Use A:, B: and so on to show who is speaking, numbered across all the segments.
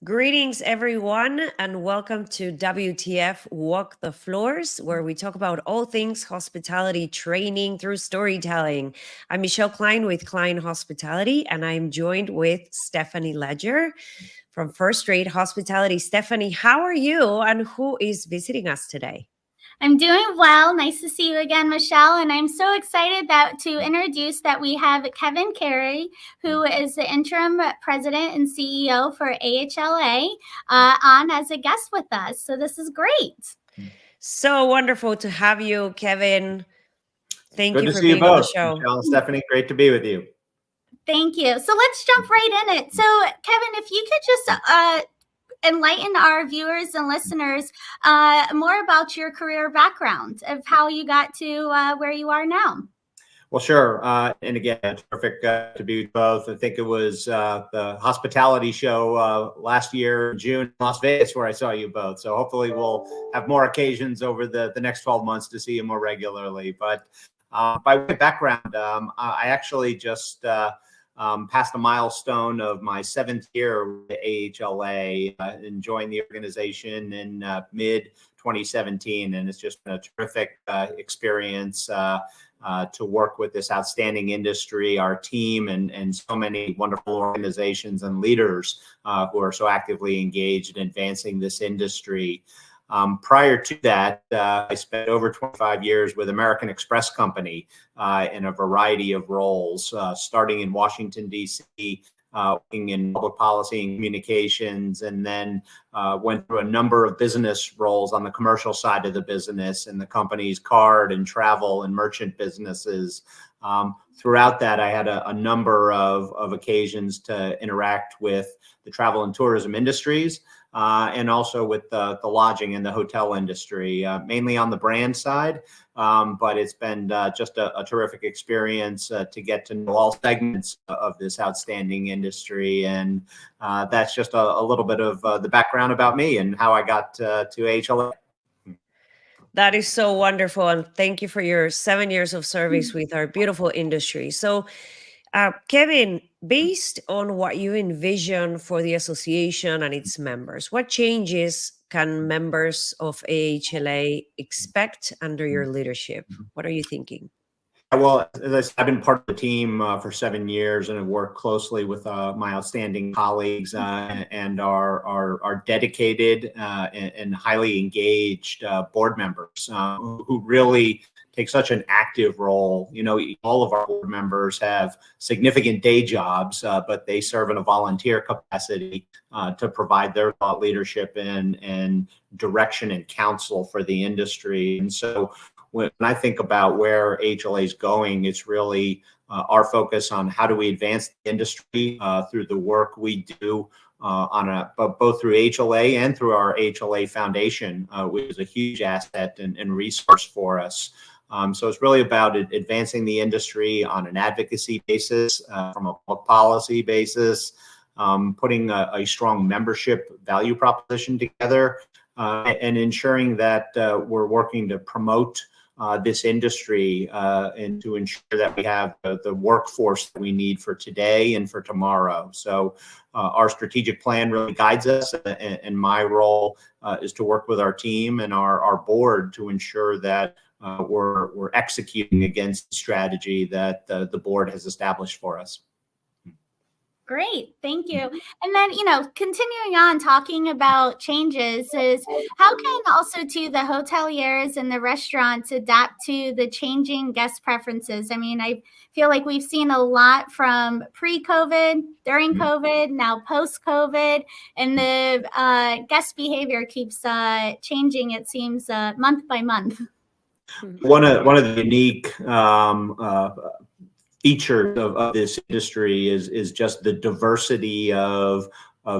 A: Greetings, everyone, and welcome to WTF Walk the Floors, where we talk about all things hospitality training through storytelling. I'm Michèle Kline with Kline Hospitality, and I'm joined with Stephanie Ledger from First Rate Hospitality. Stephanie, how are you, and who is visiting us today?
B: I'm doing well. Nice to see you again, Michèle. And I'm so excited to introduce that we have Kevin Carey, who is the Interim President and CEO for AHLA, on as a guest with us. So this is great.
A: So wonderful to have you, Kevin. Thank
C: Good
A: you
C: to
A: for
C: see you
A: being on the
C: both,
A: show.
C: Michèle and Stephanie. Great to be with you.
B: Thank you. So let's jump right in it. So Kevin, if you could just enlighten our viewers and listeners more about your career background of how you got to where you are now.
C: Well, sure. And again, terrific to be with both. I think it was the hospitality show last year in June in Las Vegas where I saw you both. So hopefully we'll have more occasions over the next 12 months to see you more regularly. But by way of background, I actually just passed a milestone of my 7th year with AHLA and joined the organization in mid-2017. And it's just been a terrific experience to work with this outstanding industry, our team, and so many wonderful organizations and leaders who are so actively engaged in advancing this industry. Prior to that, I spent over 25 years with American Express Company in a variety of roles, starting in Washington, D.C., working in public policy and communications, and then went through a number of business roles on the commercial side of the business in the company's card and travel and merchant businesses. Throughout that, I had a number of occasions to interact with the travel and tourism industries, and also with the lodging and the hotel industry, mainly on the brand side. But it's been just a terrific experience to get to know all segments of this outstanding industry. And that's just a little bit of the background about me and how I got to AHLA.
A: That is so wonderful. And thank you for your 7 years of service with our beautiful industry. So, Kevin, based on what you envision for the association and its members, what changes can members of AHLA expect under your leadership? What are you thinking?
C: Well, as I said, I've been part of the team for 7 years and have worked closely with my outstanding colleagues and our dedicated and highly engaged board members who really take such an active role. You know, all of our board members have significant day jobs, but they serve in a volunteer capacity to provide their thought leadership and direction and counsel for the industry. And so when I think about where AHLA is going, it's really our focus on how do we advance the industry through the work we do both through AHLA and through our AHLA Foundation, which is a huge asset and resource for us. So it's really about advancing the industry on an advocacy basis, from a public policy basis, putting a strong membership value proposition together, and ensuring that we're working to promote this industry and to ensure that we have the workforce that we need for today and for tomorrow. So our strategic plan really guides us, and my role is to work with our team and our board to ensure that we're executing against the strategy that the board has established for us.
B: Great. Thank you. And then, continuing on talking about changes is how can also the hoteliers and the restaurants adapt to the changing guest preferences? I mean, I feel like we've seen a lot from pre-COVID, during COVID, now post-COVID, and the guest behavior keeps changing, it seems, month by month.
C: One of the unique feature of this industry is just the diversity of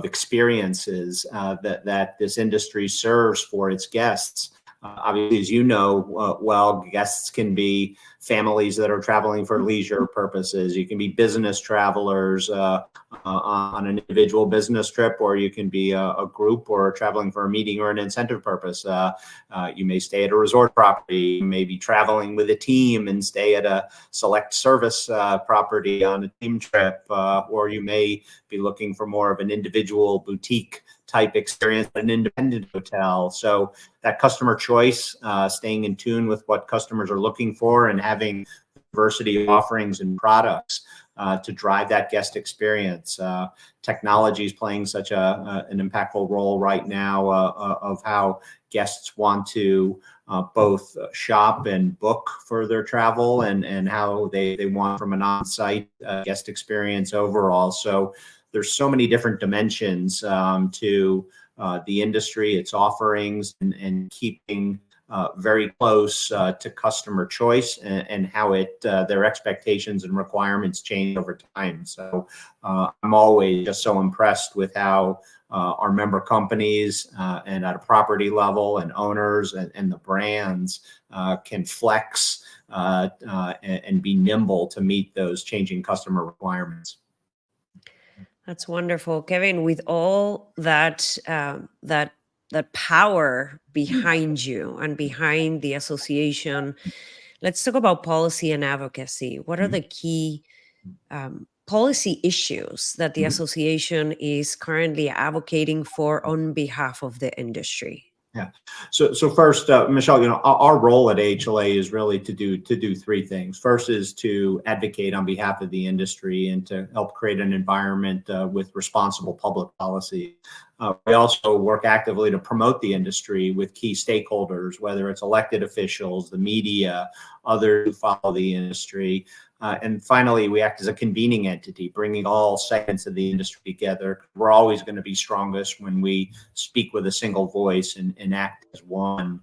C: experiences that this industry serves for its guests. Obviously, as you know, well, guests can be families that are traveling for leisure purposes. You can be business travelers on an individual business trip, or you can be a group or traveling for a meeting or an incentive purpose. You may stay at a resort property. You may be traveling with a team and stay at a select service property on a team trip, or you may be looking for more of an individual boutique type experience at an independent hotel. So that customer choice, staying in tune with what customers are looking for and having diversity of offerings and products to drive that guest experience. Technology is playing such an impactful role right now of how guests want to both shop and book for their travel and how they want from an on-site guest experience overall. So there's so many different dimensions to the industry, its offerings, and keeping very close to customer choice and how their expectations and requirements change over time. So I'm always just so impressed with how our member companies and at a property level and owners and the brands can flex and be nimble to meet those changing customer requirements.
A: That's wonderful, Kevin. With all that that power behind you and behind the association, let's talk about policy and advocacy. What are the key policy issues that the association is currently advocating for on behalf of the industry?
C: Yeah. So first, Michèle, our role at AHLA is really to do three things. First is to advocate on behalf of the industry and to help create an environment with responsible public policy. We also work actively to promote the industry with key stakeholders, whether it's elected officials, the media, others who follow the industry. And finally, we act as a convening entity, bringing all segments of the industry together. We're always going to be strongest when we speak with a single voice and act as one.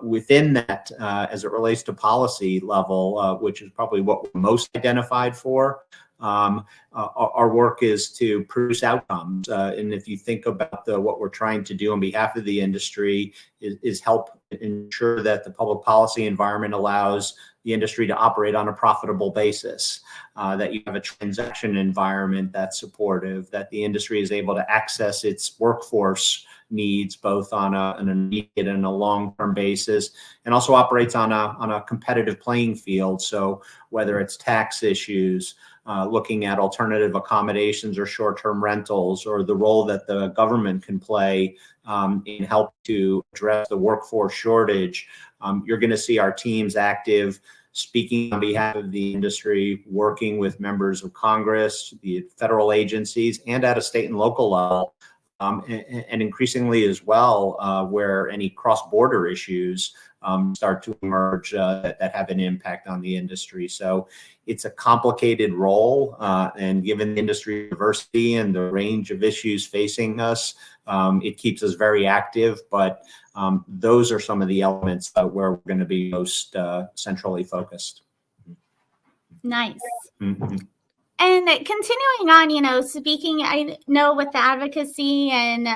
C: Within that, as it relates to policy level, which is probably what we're most identified for, our work is to produce outcomes. And if you think about what we're trying to do on behalf of the industry is help ensure that the public policy environment allows the industry to operate on a profitable basis, that you have a transaction environment that's supportive, that the industry is able to access its workforce needs both on an immediate and a long-term basis, and also operates on a competitive playing field. So whether it's tax issues, looking at alternative accommodations or short-term rentals, or the role that the government can play in help to address the workforce shortage, you're going to see our teams active, speaking on behalf of the industry, working with members of Congress, the federal agencies, and at a state and local level, and increasingly as well, where any cross-border issues start to emerge that have an impact on the industry. So it's a complicated role, and given the industry diversity and the range of issues facing us, it keeps us very active. But those are some of the elements where we're going to be most centrally focused.
B: Nice.
C: Mm-hmm.
B: And continuing on, speaking, I know with the advocacy and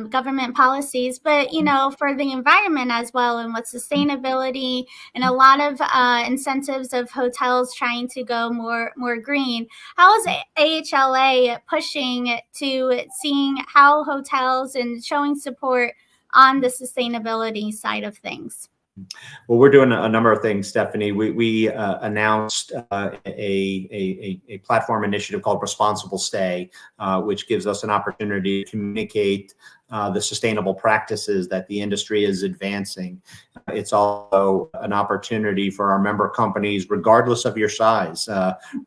B: government policies, but, for the environment as well, and with sustainability and a lot of incentives of hotels trying to go more green, how is AHLA pushing to seeing how hotels and showing support on the sustainability side of things?
C: Well, we're doing a number of things, Stephanie. We announced a platform initiative called Responsible Stay, which gives us an opportunity to communicate the sustainable practices that the industry is advancing. It's also an opportunity for our member companies, regardless of your size,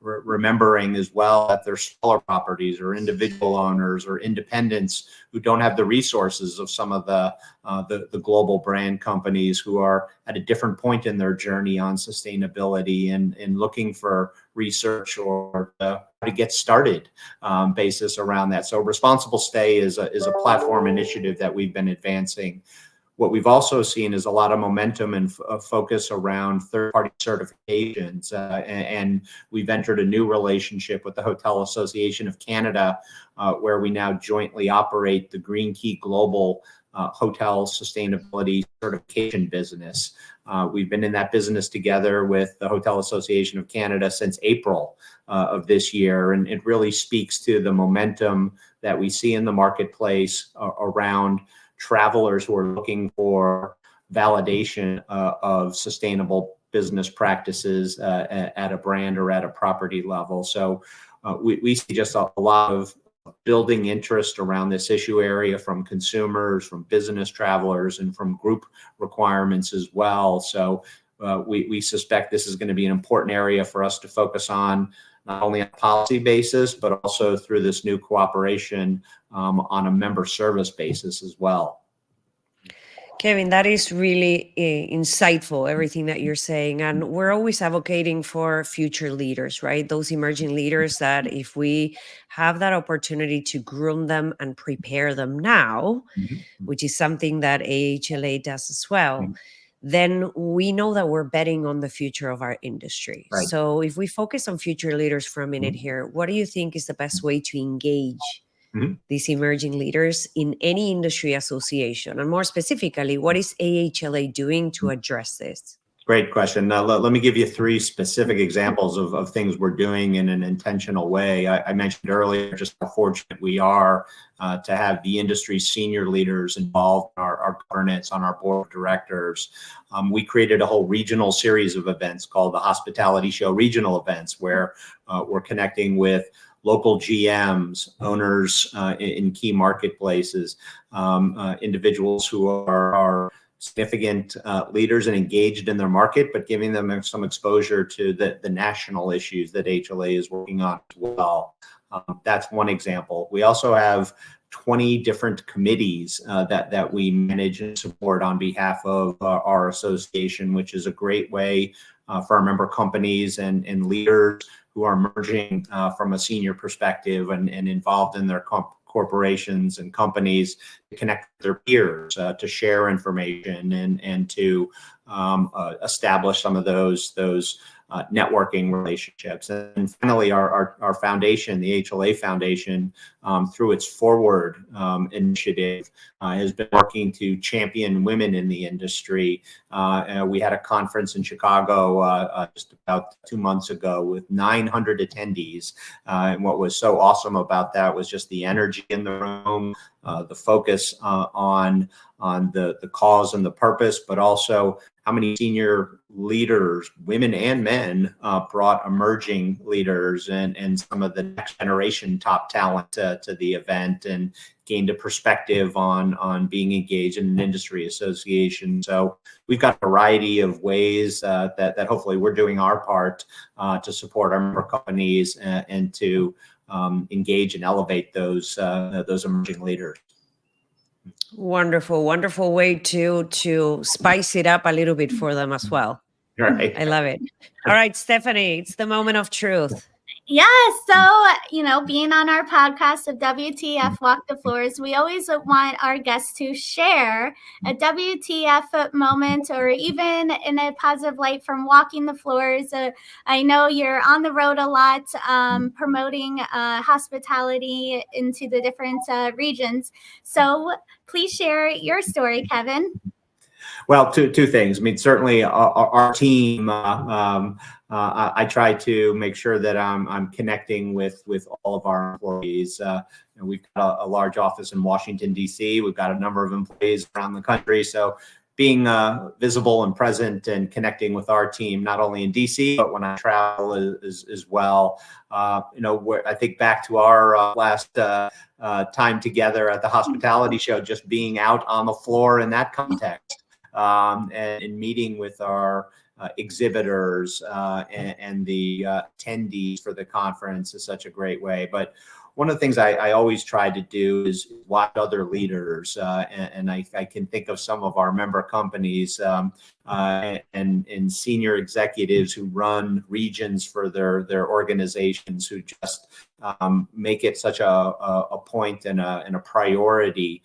C: remembering as well that they're smaller properties or individual owners or independents who don't have the resources of some of the global brand companies who are at a different point in their journey on sustainability and looking for research or how to get started basis around that. So Responsible Stay is a platform initiative that we've been advancing. What we've also seen is a lot of momentum and focus around third-party certifications, and we've entered a new relationship with the Hotel Association of Canada, where we now jointly operate the Green Key Global hotel sustainability certification business. We've been in that business together with the Hotel Association of Canada since April of this year, and it really speaks to the momentum that we see in the marketplace around travelers who are looking for validation of sustainable business practices at a brand or at a property level. So we see just a lot of building interest around this issue area from consumers, from business travelers, and from group requirements as well. So we suspect this is going to be an important area for us to focus on, not only on a policy basis, but also through this new cooperation on a member service basis as well.
A: Kevin, that is really insightful, everything that you're saying. And we're always advocating for future leaders, right? Those emerging leaders that if we have that opportunity to groom them and prepare them now, which is something that AHLA does as well, then we know that we're betting on the future of our industry.
C: Right.
A: So if we focus on future leaders for a minute here, what do you think is the best way to engage these emerging leaders in any industry association? And more specifically, what is AHLA doing to address this?
C: Great question. Let me give you 3 specific examples of things we're doing in an intentional way. I mentioned earlier just how fortunate we are to have the industry's senior leaders involved in our governance, on our board of directors. We created a whole regional series of events called the Hospitality Show Regional Events, where we're connecting with local GMs, owners in key marketplaces, individuals who are significant leaders and engaged in their market, but giving them some exposure to the national issues that AHLA is working on as well. That's one example. We also have 20 different committees that we manage and support on behalf of our association, which is a great way for our member companies and leaders who are emerging from a senior perspective and involved in their corporations and companies to connect with their peers, to share information and to establish some of those networking relationships. And finally, our foundation, the AHLA Foundation, through its Forward initiative, has been working to champion women in the industry. We had a conference in Chicago just about 2 months ago with 900 attendees. And what was so awesome about that was just the energy in the room, the focus on the cause and the purpose, but also how many senior leaders, women and men, brought emerging leaders and some of the next generation top talent to the event and gained a perspective on being engaged in an industry association. So we've got a variety of ways that hopefully we're doing our part to support our member companies and to engage and elevate those emerging leaders.
A: Wonderful, wonderful way to spice it up a little bit for them as well.
C: Right.
A: I love it. All right, Stephanie, it's the moment of truth.
B: Yeah, so, being on our podcast of WTF Walk the Floors, we always want our guests to share a WTF moment or even in a positive light from walking the floors. I know you're on the road a lot, promoting hospitality into the different regions. So please share your story, Kevin.
C: Well, two things. I mean, certainly our team, I try to make sure that I'm connecting with all of our employees. We've got a large office in Washington, D.C. We've got a number of employees around the country. So being visible and present and connecting with our team, not only in D.C., but when I travel as well. I think back to our last time together at the hospitality show, just being out on the floor in that context. And meeting with our exhibitors and the attendees for the conference is such a great way. But one of the things I always try to do is watch other leaders, and I can think of some of our member companies and senior executives who run regions for their organizations who just make it such a point and a priority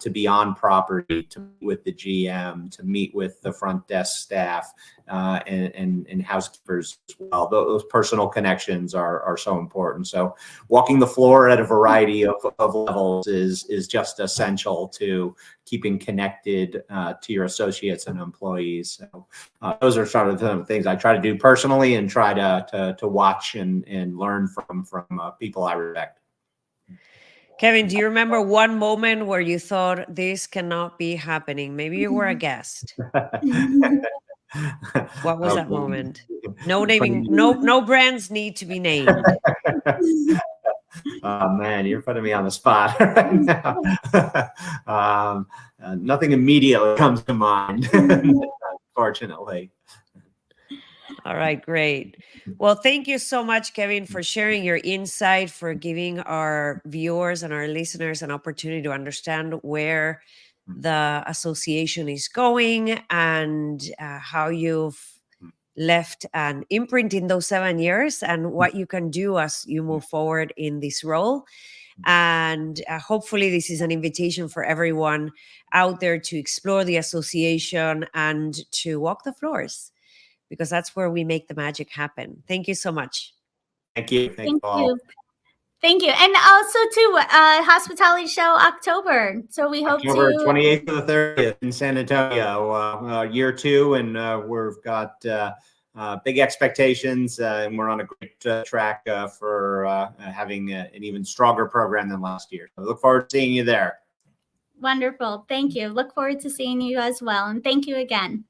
C: to be on property, to meet with the GM, to meet with the front desk staff and housekeepers as well. Those personal connections are so important. So walking the floor at a variety of levels is just essential to keeping connected to your associates and employees. So those are sort of the things I try to do personally and try to watch and learn from people I respect.
A: Kevin, do you remember one moment where you thought this cannot be happening? Maybe you were a guest. What was that moment? No naming, no brands need to be named.
C: Oh man, you're putting me on the spot right now. Nothing immediately comes to mind, unfortunately.
A: All right, great. Well, thank you so much, Kevin, for sharing your insight, for giving our viewers and our listeners an opportunity to understand where the association is going and how you've left an imprint in those 7 years and what you can do as you move forward in this role. And hopefully this is an invitation for everyone out there to explore the association and to walk the floors, because that's where we make the magic happen. Thank you so much.
C: Thank you.
B: Thank you. Thank you. And also too, hospitality show October. So we hope
C: October
B: to
C: 28th to the 30th in San Antonio, year 2. And we've got big expectations, and we're on a great track for having an even stronger program than last year. So I look forward to seeing you there.
B: Wonderful. Thank you. Look forward to seeing you as well. And thank you again.